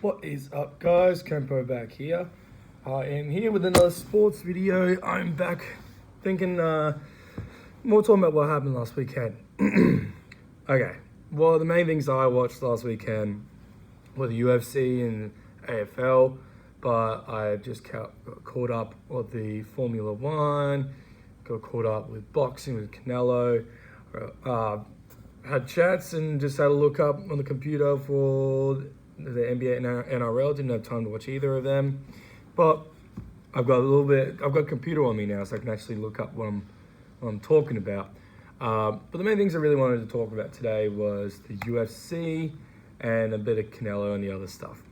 What is up, guys? Kempo back here. I am here with another sports video. I'm back thinking more talking about what happened last weekend. Okay, well, the main things I watched last weekend were the UFC and AFL, but I just got caught up with the Formula One, got caught up with boxing with Canelo, had chats and just had a look up on the computer for the NBA and NRL. Didn't have time to watch either of them, but I've got a computer on me now, so I can actually look up what I'm talking about. But the main things I really wanted to talk about today was the UFC and a bit of Canelo and the other stuff.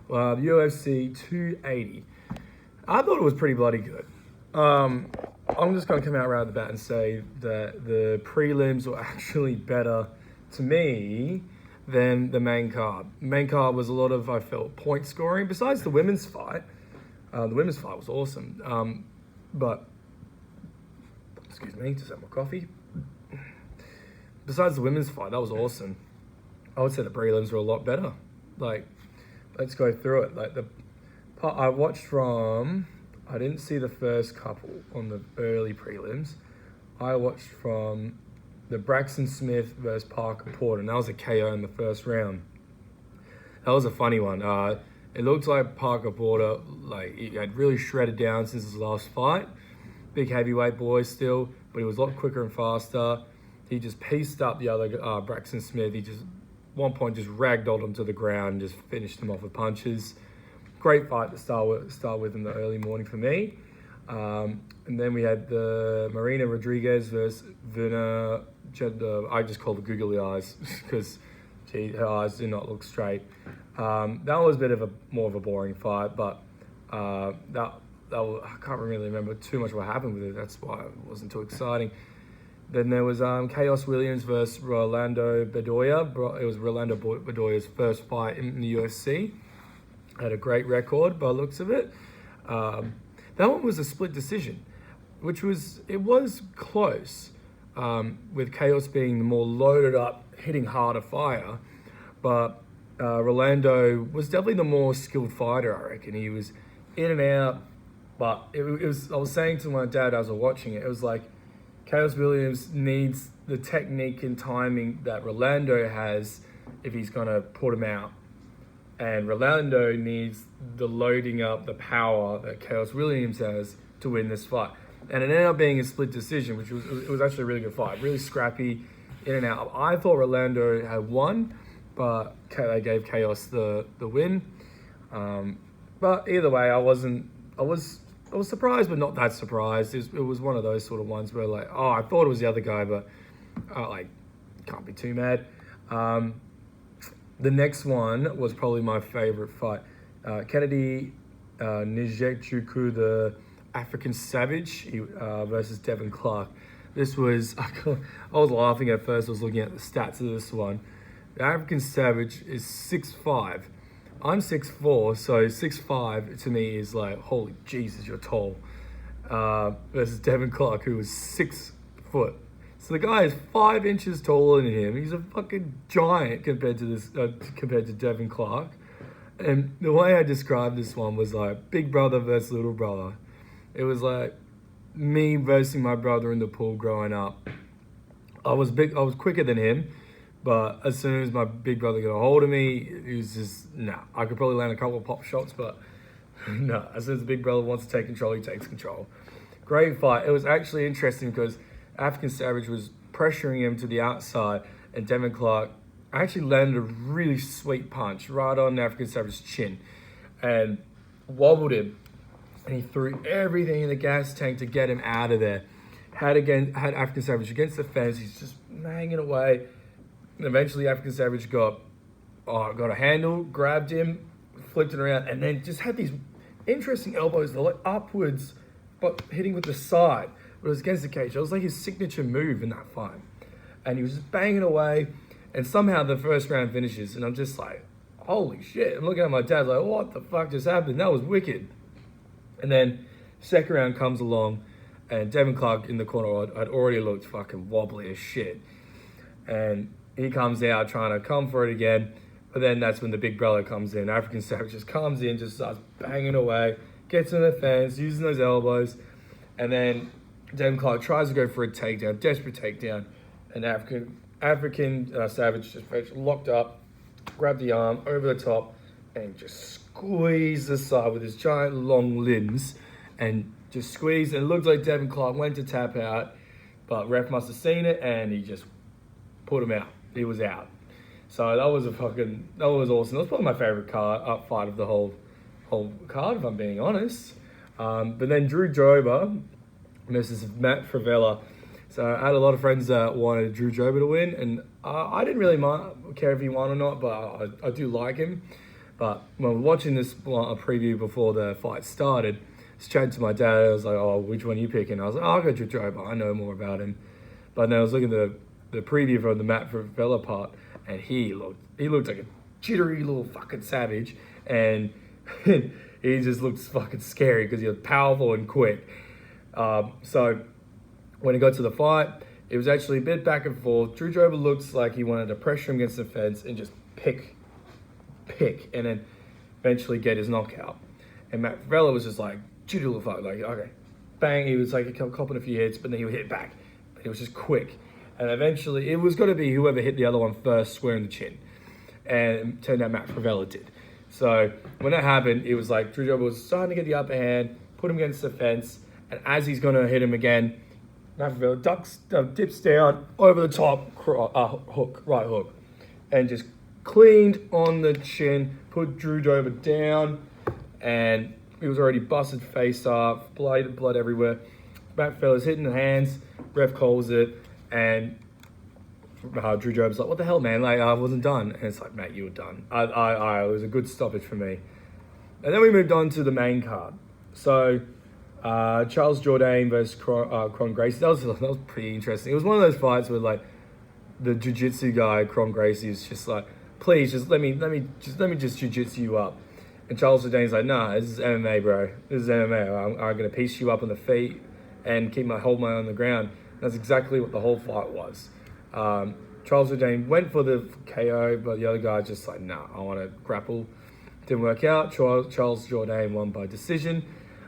The UFC 280. I thought it was pretty bloody good. I'm just going to come out right at the bat and say that the prelims were actually better to me than the main card. The main card was a lot of, I felt, point scoring. Besides the women's fight, the women's fight was awesome. But, excuse me, just have my coffee. Besides the women's fight, that was awesome. I would say the prelims were a lot better. Like, let's go through it. Like, the part I watched from, I didn't see the first couple on the early prelims. I watched from the Braxton Smith versus Parker Porter, and that was a KO in the first round. That was a funny one. It looked like Parker Porter, like, he had really shredded down since his last fight. Big heavyweight boy still, but he was a lot quicker and faster. He just pieced up the other Braxton Smith. He just, one point, just ragdolled him to the ground and just finished him off with punches. Great fight to start with in the early morning for me. And then we had the Marina Rodriguez versus Verna. I just call her googly eyes because her eyes do not look straight. That was a bit of more of a boring fight, but I can't really remember too much what happened with it. That's why it wasn't too exciting. Then there was Chaos Williams versus Rolando Bedoya. It was Rolando Bedoya's first fight in the UFC. Had a great record by the looks of it. That one was a split decision, which was close, with Chaos being the more loaded up, hitting harder fire. But Rolando was definitely the more skilled fighter, I reckon. He was in and out, but it was. I was saying to my dad as I was watching it, it was like Chaos Williams needs the technique and timing that Rolando has if he's going to put him out. And Rolando needs the loading up, the power that Chaos Williams has to win this fight. And it ended up being a split decision, which was actually a really good fight. Really scrappy, in and out. I thought Rolando had won, but they gave Chaos the win. But either way, I was surprised, but not that surprised. It was one of those sort of ones where, like, oh, I thought it was the other guy, but can't be too mad. The next one was probably my favorite fight. Kennedy Nzechukwu, the African Savage, versus Devin Clark. This was, I was laughing at first. I was looking at the stats of this one. The African Savage is 6'5". I'm 6'4", so 6'5" to me is like, holy Jesus, you're tall. Versus Devin Clark, who was 6 foot. So the guy is 5 inches taller than him. He's a fucking giant compared to Devin Clark. And the way I described this one was like big brother versus little brother. It was like me versus my brother in the pool growing up. I was quicker than him, but as soon as my big brother got a hold of me, it was just, I could probably land a couple of pop shots, but no. As soon as the big brother wants to take control, he takes control. Great fight. It was actually interesting because African Savage was pressuring him to the outside, and Devin Clark actually landed a really sweet punch right on African Savage's chin and wobbled him, and he threw everything in the gas tank to get him out of there. Had African Savage against the fence. He's just hanging away, and eventually African Savage got a handle, grabbed him, flipped it around, and then just had these interesting elbows that were upwards but hitting with the side. But it was against the cage. It was like his signature move in that fight. And he was just banging away. And somehow the first round finishes. And I'm just like, holy shit. I'm looking at my dad like, what the fuck just happened? That was wicked. And then second round comes along. And Devin Clark in the corner had already looked fucking wobbly as shit. And he comes out trying to come for it again. But then that's when the big brother comes in. African Savage just comes in, just starts banging away, gets in the fence, using those elbows. And then Devin Clark tries to go for a takedown, desperate takedown. And African Savage just locked up, grabbed the arm over the top, and just squeezed the side with his giant long limbs. And just squeezed. And it looked like Devin Clark went to tap out. But ref must have seen it, and he just put him out. He was out. So that was awesome. That was probably my favorite fight of the whole card, if I'm being honest. But then Drew Joba versus Matt Fravella. So I had a lot of friends that wanted Drew Joba to win, and I didn't really care if he won or not, but I do like him. But when watching this preview before the fight started, I was chatting to my dad. I was like, "Oh, which one are you picking?" I was like, "Oh, I'll go Drew Joba. I know more about him." But then I was looking at the preview for the Matt Fravella part, and he looked like a jittery little fucking savage, and he just looks fucking scary because he was powerful and quick. So when it got to the fight, it was actually a bit back and forth. Drew Joba looks like he wanted to pressure him against the fence and just pick, and then eventually get his knockout. And Matt Fravella was just like, jittery little fuck, like, okay, bang. He was like copping a few hits, but then he would hit back. But it was just quick. And eventually, it was going to be whoever hit the other one first square in the chin. And it turned out Matt Fravella did. So when that happened, it was like Drew Joba was starting to get the upper hand, put him against the fence, and as he's going to hit him again, Matt Fravella dips down over the top, right hook, and just cleaned on the chin, put Drew Joba down, and he was already busted face up, blood everywhere. Matt Favalla's hitting the hands, ref calls it, and Drew Joba's like, "What the hell, man? Like, I wasn't done." And it's like, "Mate, you were done." It was a good stoppage for me. And then we moved on to the main card. So Charles Jourdain versus Kron Gracie. That was pretty interesting. It was one of those fights where like the jiu-jitsu guy Kron Gracie is just like, "Please, just let me just jiu-jitsu you up." And Charles Jourdain's like, "Nah, this is MMA, bro. This is MMA. I'm gonna piece you up on the feet and hold my own on the ground." That's exactly what the whole fight was. Charles Jourdain went for the KO, but the other guy just like, "Nah, I want to grapple." Didn't work out. Charles Jourdain won by decision.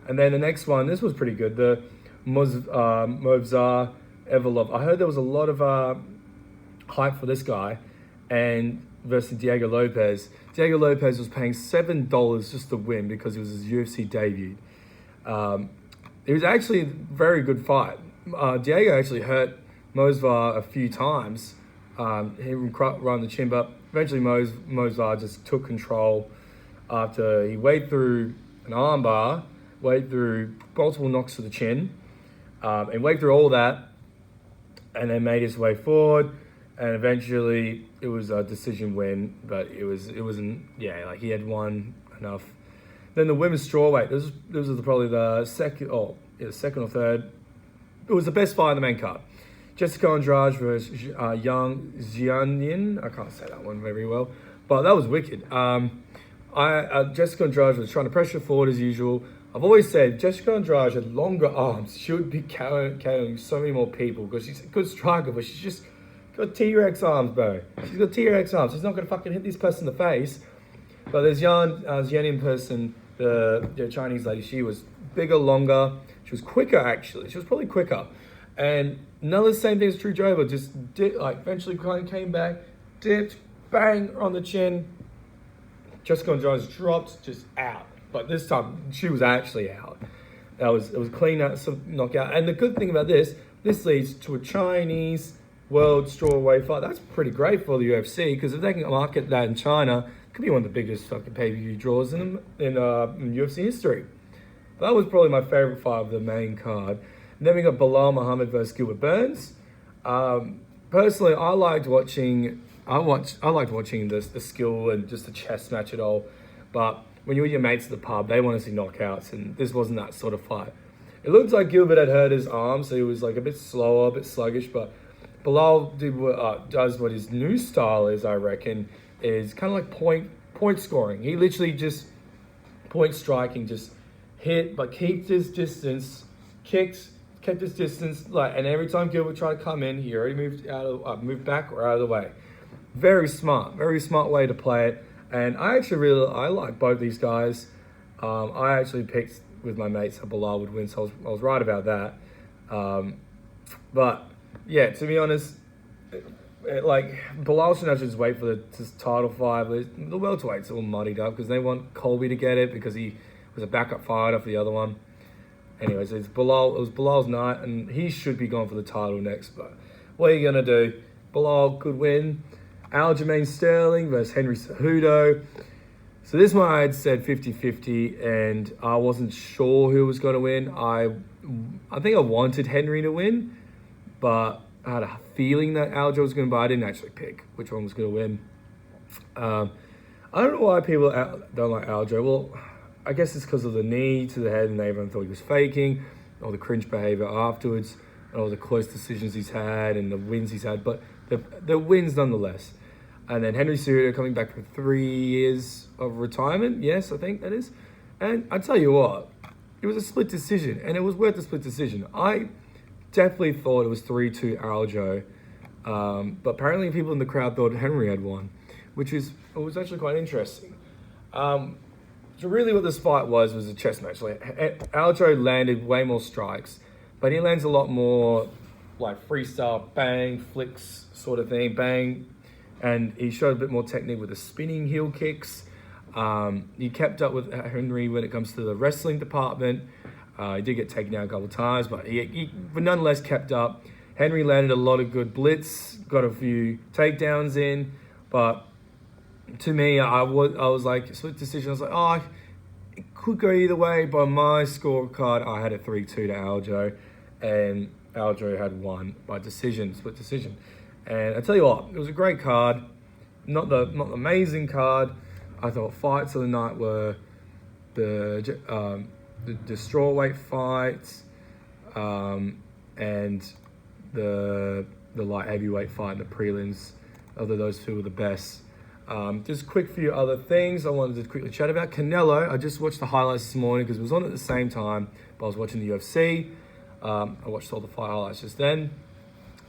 And then the next one, this was pretty good. The Movsar Evlov. I heard there was a lot of hype for this guy, and versus Diego Lopez. Diego Lopez was paying $7 just to win because it was his UFC debut. It was actually a very good fight. Diego actually hurt Movsar a few times. He run the chin, but eventually Movsar just took control after he weighed through an armbar, weighed through multiple knocks to the chin, and weighed through all that, and then made his way forward. And eventually, it was a decision win, but it wasn't. Yeah, like he had won enough. Then the women's strawweight. This was probably the second or third. It was the best fight in the main card. Jessica Andrade versus Yang Xianyin. I can't say that one very well, but that was wicked. Jessica Andrade was trying to pressure forward as usual. I've always said Jessica Andrade had longer arms. She would be carrying so many more people because she's a good striker, but she's just got T-Rex arms, bro. She's got T-Rex arms. She's not going to fucking hit this person in the face. But there's Xianyin person, the Chinese lady. She was bigger, longer. She was quicker, actually. She was probably quicker. And none of the same thing as Drew Joba. Just eventually came back, dipped, bang, on the chin. Jessica Andrade dropped, just out. But this time, she was actually out. It was clean knockout. And the good thing about this leads to a Chinese world strawweight fight. That's pretty great for the UFC because if they can market that in China, it could be one of the biggest fucking pay-per-view draws in UFC history. But that was probably my favorite fight of the main card. And then we got Bilal Muhammad versus Gilbert Burns. Personally, I liked watching the skill and just the chess match at all. But when you're with your mates at the pub, they want to see knockouts, and this wasn't that sort of fight. It looked like Gilbert had hurt his arm, so he was like a bit slower, a bit sluggish. But Bilal does what his new style is, I reckon, is kind of like point scoring. He literally just point striking, just hit, but kept his distance, kept his distance, and every time Gilbert tried to come in, he already moved back or out of the way. very smart way to play it. And I like both these guys. I actually picked with my mates that Bilal would win, so I was right about that. But yeah, to be honest, like Bilal should actually just wait for the title fight. But the welterweight's all muddied up because they want Colby to get it because he was a backup fighter for the other one. Anyways, it was Bilal's night, and he should be going for the title next. But what are you gonna do? Bilal could win. Aljamain Sterling versus Henry Cejudo. So this one I had said 50-50, and I wasn't sure who was going to win. I think I wanted Henry to win, but I had a feeling that Aljo was going to, but I didn't actually pick which one was going to win. I don't know why people don't like Aljo. Well, I guess it's because of the knee to the head, and everyone thought he was faking, all the cringe behavior afterwards, and all the close decisions he's had, and the wins he's had, but the wins nonetheless. And then Henry Cejudo coming back from 3 years of retirement. Yes, I think that is. And I tell you what, it was a split decision, and it was worth a split decision. I definitely thought it was 3-2 Aljo, but apparently people in the crowd thought Henry had won, which was actually quite interesting. So really what this fight was a chess match. Like, Aljo landed way more strikes, but he lands a lot more like freestyle, bang, flicks sort of thing, bang. And he showed a bit more technique with the spinning heel kicks. He kept up with Henry when it comes to the wrestling department. He did get taken down a couple of times, but he nonetheless kept up. Henry landed a lot of good blitz, got a few takedowns in, but to me, I was like, split decision. I was like, oh, it could go either way. By my scorecard, I had a 3-2 to Aljo, and Aljo had won by decision, split decision. And I tell you what, it was a great card. Not the amazing card. I thought fights of the night were the strawweight fights, and the light heavyweight fight in the prelims. Other those two were the best. Just quick few other things I wanted to quickly chat about. Canelo, I just watched the highlights this morning because it was on at the same time, but I was watching the UFC. I watched all the fight highlights just then.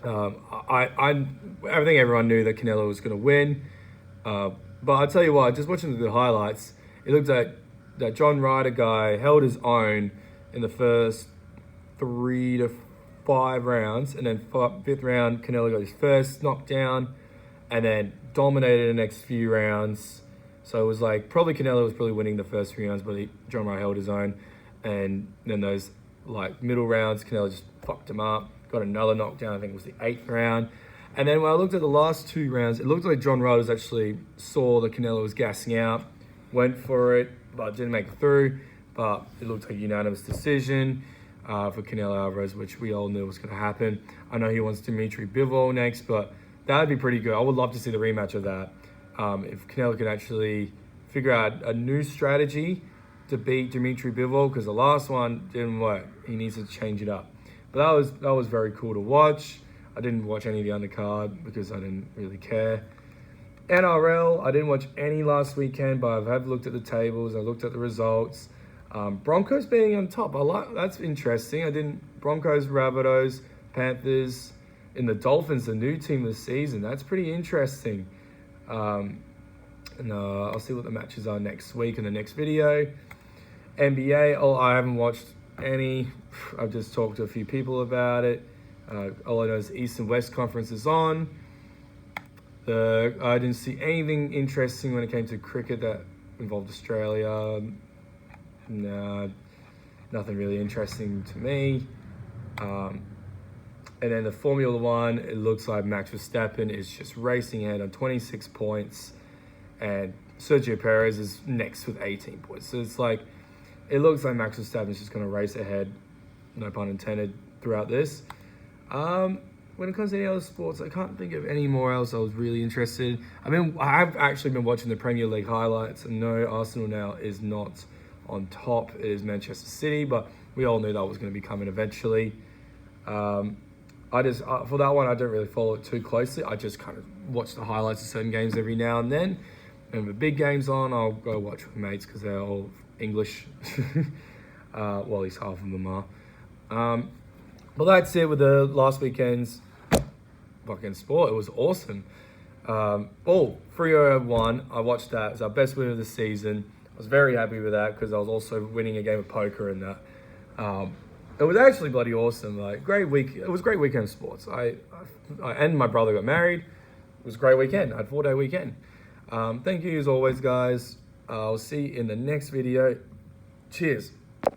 I think everyone knew that Canelo was going to win. But I tell you what, just watching the highlights, it looked like that John Ryder guy held his own in the first 3 to 5 rounds, and then fifth round, Canelo got his first knockdown, and then dominated the next few rounds. So it was like probably Canelo was probably winning the first few rounds, but John Ryder held his own, and then those like middle rounds, Canelo just fucked him up. Got another knockdown, I think it was the 8th round. And then when I looked at the last 2 rounds, it looked like John Ryder actually saw that Canelo was gassing out, went for it, but didn't make it through. But it looked like a unanimous decision for Canelo Alvarez, which we all knew was going to happen. I know he wants Dimitri Bivol next, but that would be pretty good. I would love to see the rematch of that. If Canelo could actually figure out a new strategy to beat Dimitri Bivol, because the last one didn't work. He needs to change it up. But that was very cool to watch. I didn't watch any of the undercard because I didn't really care. NRL, I didn't watch any last weekend, but I have looked at the tables. I looked at the results. Broncos being on top, that's interesting. Broncos, Rabbitohs, Panthers, in the Dolphins, the new team this season. That's pretty interesting. And I'll see what the matches are next week in the next video. NBA, I haven't watched any. I've just talked to a few people about it. All I know is the East and West Conference is on. I didn't see anything interesting when it came to cricket that involved Australia. No, nothing really interesting to me. And then the Formula One, it looks like Max Verstappen is just racing ahead on 26 points. And Sergio Perez is next with 18 points. So it's like, it looks like Max Verstappen is just going to race ahead, no pun intended, throughout this. When it comes to any other sports, I can't think of any more else I was really interested. I've actually been watching the Premier League highlights, and no, Arsenal now is not on top. It is Manchester City, but we all knew that was going to be coming eventually. For that one, I don't really follow it too closely. I just kind of watch the highlights of certain games every now and then. And the big games on, I'll go watch with mates because they're all English. Well, at least half of them are. Well, that's it with the last weekend's fucking sport. It was awesome. 301, I watched that. It was our best win of the season. I was very happy with that because I was also winning a game of poker and that. It was actually bloody awesome. Like, great week. It was a great weekend of sports. I and my brother got married. It was a great weekend. I had a 4-day weekend. Thank you as always, guys. I'll see you in the next video. Cheers.